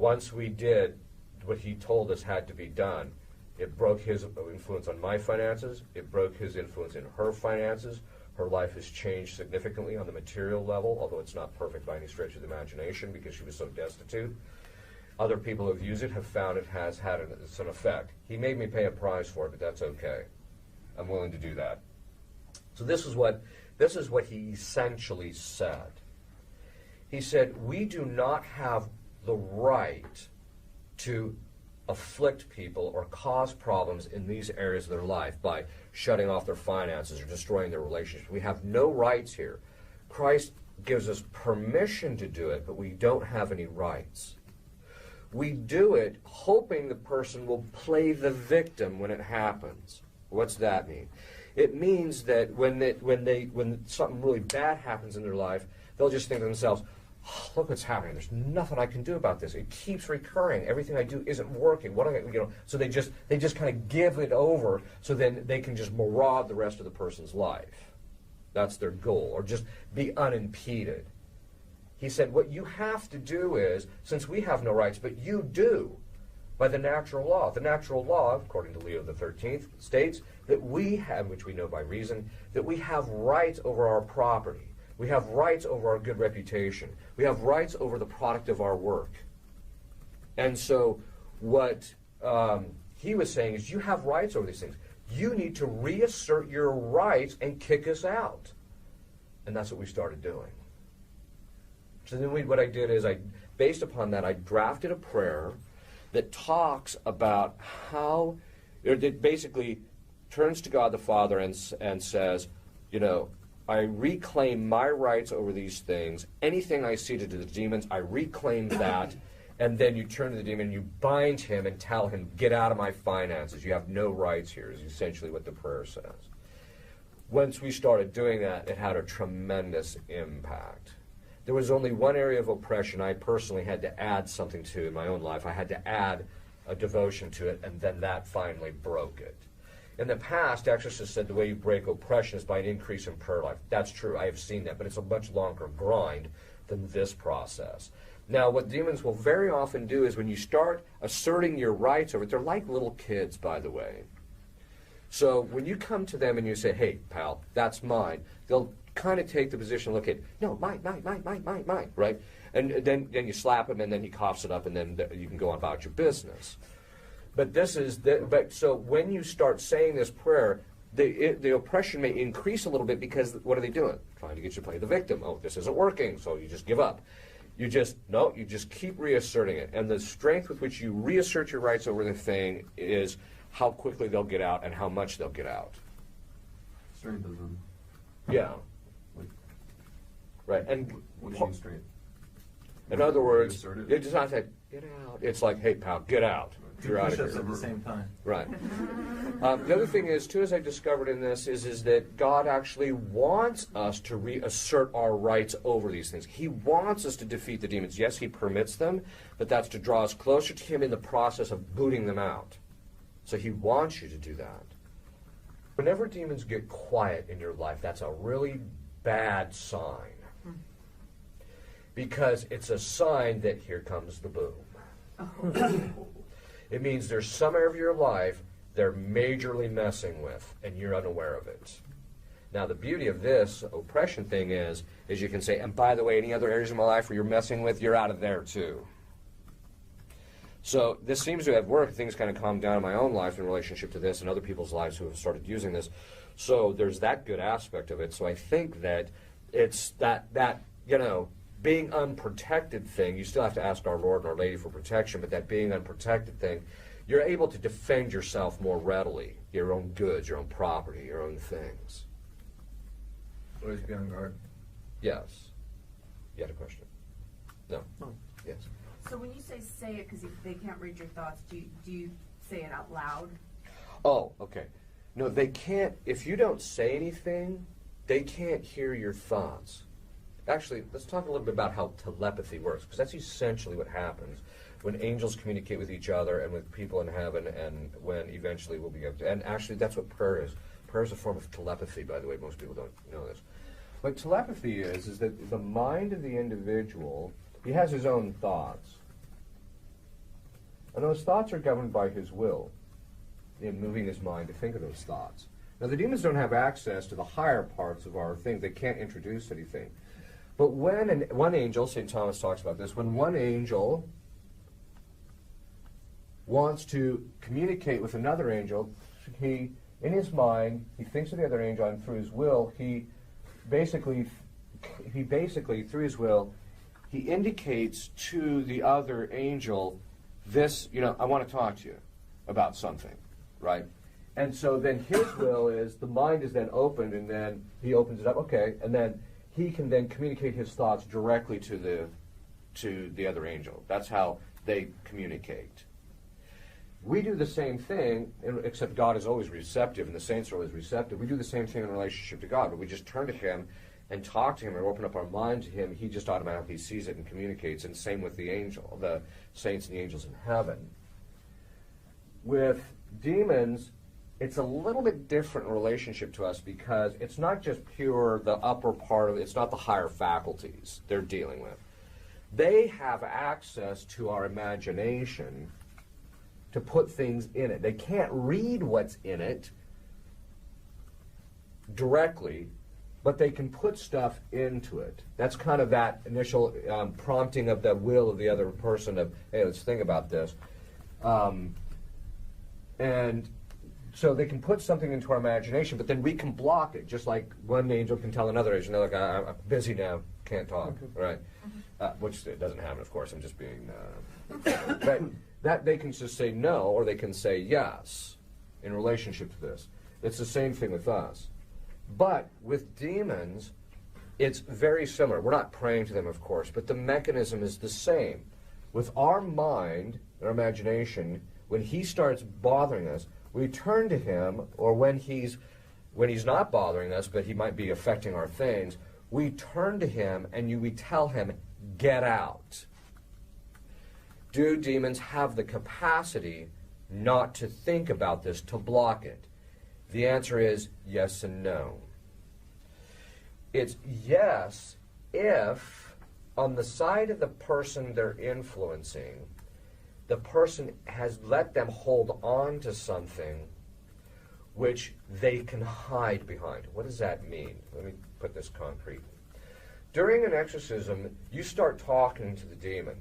once we did what he told us had to be done, it broke his influence on my finances. It broke his influence in her finances. Her life has changed significantly on the material level, although it's not perfect by any stretch of the imagination because she was so destitute. Other people who have used it have found it has had an effect. He made me pay a price for it, but that's okay. I'm willing to do that. So this is what he essentially said. He said, we do not have the right to afflict people or cause problems in these areas of their life by shutting off their finances or destroying their relationships. We have no rights here. Christ gives us permission to do it, but we don't have any rights. We do it hoping the person will play the victim when it happens. What's that mean? It means that when something really bad happens in their life, they'll just think to themselves, oh, look what's happening. There's nothing I can do about this. It keeps recurring. Everything I do isn't working. What am I, So they just kind of give it over, so then they can just maraud the rest of the person's life. That's their goal, or just be unimpeded. He said, what you have to do is, since we have no rights, but you do, by the natural law. The natural law, according to Leo the 13th, states that we have, which we know by reason, that we have rights over our property. We have rights over our good reputation. We have rights over the product of our work. And so what he was saying is, you have rights over these things. You need to reassert your rights and kick us out. And that's what we started doing. So then what I did is, based upon that, I drafted a prayer that talks about how, it basically turns to God the Father and says, I reclaim my rights over these things. Anything I ceded to the demons, I reclaim that. And then you turn to the demon and you bind him and tell him, get out of my finances. You have no rights here, is essentially what the prayer says. Once we started doing that, it had a tremendous impact. There was only one area of oppression I personally had to add something to in my own life. I had to add a devotion to it, and then that finally broke it. In the past, exorcists said the way you break oppression is by an increase in prayer life. That's true, I have seen that, but it's a much longer grind than this process. Now, what demons will very often do is when you start asserting your rights over it, they're like little kids, by the way. So when you come to them and you say, hey, pal, that's mine, they'll kind of take the position, look at, no, mine, right? And then you slap him, and then he coughs it up, and then you can go on about your business. But so when you start saying this prayer, the oppression may increase a little bit, because what are they doing? Trying to get you to play the victim. Oh, this isn't working, so you just give up. You just keep reasserting it. And the strength with which you reassert your rights over the thing is how quickly they'll get out and how much they'll get out. Strength is them. Yeah. Right. And what do you mean strength? In other words, it's not that, get out. It's like, hey, pal, get out. You're out of here. At the same time. Right. The other thing is, too, as I discovered in this, is that God actually wants us to reassert our rights over these things. He wants us to defeat the demons. Yes, he permits them, but that's to draw us closer to him in the process of booting them out. So he wants you to do that. Whenever demons get quiet in your life, that's a really bad sign. Because it's a sign that here comes the boom. Oh. It means there's some area of your life they're majorly messing with, and you're unaware of it. Now, the beauty of this oppression thing is you can say, and by the way, any other areas of my life where you're messing with, you're out of there too. So this seems to have worked. Things kind of calmed down in my own life in relationship to this and other people's lives who have started using this. So there's that good aspect of it. So I think that it's that being unprotected thing, you still have to ask our Lord and our Lady for protection, but that being unprotected thing, you're able to defend yourself more readily, your own goods, your own property, your own things. Always be on guard. Yes. You had a question? No? No. Yes. So when you say it because they can't read your thoughts, do you say it out loud? Oh, okay. No, they can't. If you don't say anything, they can't hear your thoughts. Actually, let's talk a little bit about how telepathy works, because that's essentially what happens when angels communicate with each other and with people in heaven, and when eventually we'll be able to. And actually, that's what prayer is. Prayer is a form of telepathy, by the way. Most people don't know this. What telepathy is that the mind of the individual, he has his own thoughts, And those thoughts are governed by his will in moving his mind to think of those thoughts. Now, the demons don't have access to the higher parts of our thing. They can't introduce anything. But when one angel, St. Thomas talks about this, when one angel wants to communicate with another angel, he, in his mind, he thinks of the other angel, and through his will, he basically, through his will, he indicates to the other angel, this, I want to talk to you about something, right? And so then his will is, the mind is then opened, and then he opens it up, okay, and then he can then communicate his thoughts directly to the other angel. That's how they communicate. We do the same thing, except God is always receptive, and the saints are always receptive. We do the same thing in relationship to God, but we just turn to him and talk to him or open up our mind to him. He just automatically sees it and communicates, and same with the angel, the saints and the angels in heaven. With demons, it's a little bit different relationship to us because it's not just pure the upper part of it, it's not the higher faculties they're dealing with. They have access to our imagination to put things in it. They can't read what's in it directly, but they can put stuff into it. That's kind of that initial prompting of the will of the other person of, hey, let's think about this. And so they can put something into our imagination, but then we can block it, just like one angel can tell another angel, look, I'm busy now, can't talk, right? Which it doesn't happen, of course, I'm just being... but that they can just say no, or they can say yes in relationship to this. It's the same thing with us. But with demons, it's very similar. We're not praying to them, of course, but the mechanism is the same. With our mind, our imagination, when he starts bothering us, we turn to him, or when he's not bothering us, but he might be affecting our things, we turn to him and we tell him, get out. Do demons have the capacity not to think about this, to block it? The answer is yes and no. It's yes if, on the side of the person they're influencing, the person has let them hold on to something which they can hide behind. What does that mean? Let me put this concrete. During an exorcism, you start talking to the demon,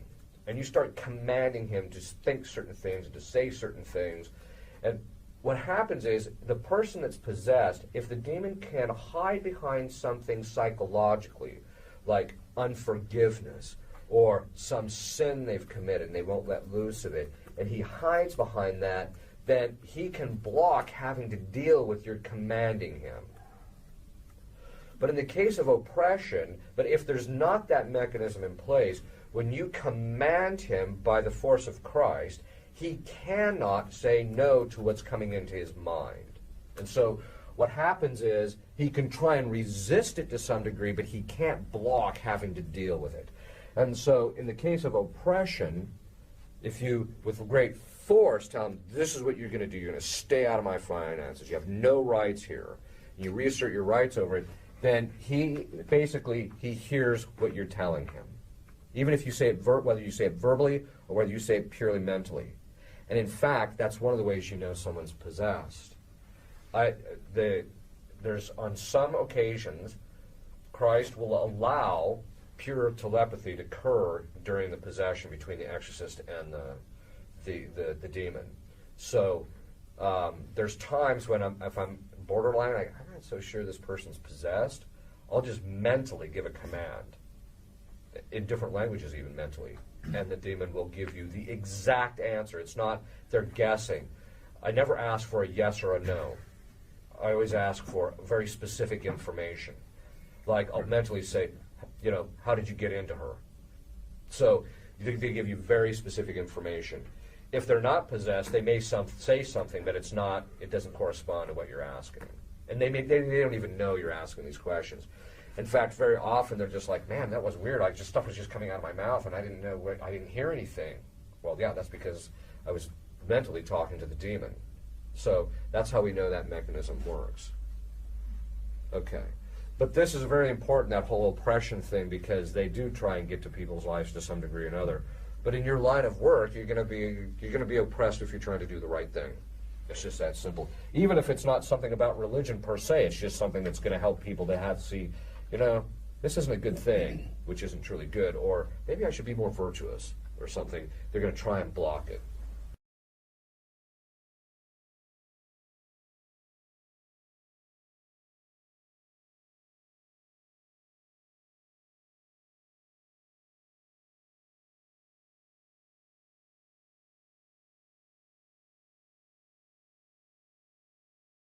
and you start commanding him to think certain things, to say certain things. And what happens is, the person that's possessed, if the demon can hide behind something psychologically, like unforgiveness, or some sin they've committed and they won't let loose of it, and he hides behind that, then he can block having to deal with your commanding him. But in the case of oppression, but if there's not that mechanism in place, when you command him by the force of Christ, he cannot say no to what's coming into his mind. And so what happens is he can try and resist it to some degree, but he can't block having to deal with it. And so in the case of oppression, if you, with great force, tell him, this is what you're going to do, you're going to stay out of my finances, you have no rights here, and you reassert your rights over it, then he hears what you're telling him. Even if you say it, whether you say it verbally or whether you say it purely mentally. And in fact, that's one of the ways you know someone's possessed. There's on some occasions, Christ will allow pure telepathy to occur during the possession between the exorcist and the demon. So there's times when if I'm borderline, I'm not so sure this person's possessed, I'll just mentally give a command, in different languages even mentally, and the demon will give you the exact answer. It's not they're guessing. I never ask for a yes or a no. I always ask for very specific information. Like I'll mentally say, how did you get into her? So they give you very specific information. If they're not possessed, they may say something, but it doesn't correspond to what you're asking. And they don't even know you're asking these questions. In fact, very often they're just like, man, that was weird. Stuff was just coming out of my mouth, and I didn't hear anything. Well, yeah, that's because I was mentally talking to the demon. So that's how we know that mechanism works. Okay. But this is very important, that whole oppression thing, because they do try and get to people's lives to some degree or another. But in your line of work, you're going to be oppressed if you're trying to do the right thing. It's just that simple. Even if it's not something about religion per se, it's just something that's going to help people to have see, you know, this isn't a good thing, which isn't truly good, or maybe I should be more virtuous or something. They're going to try and block it.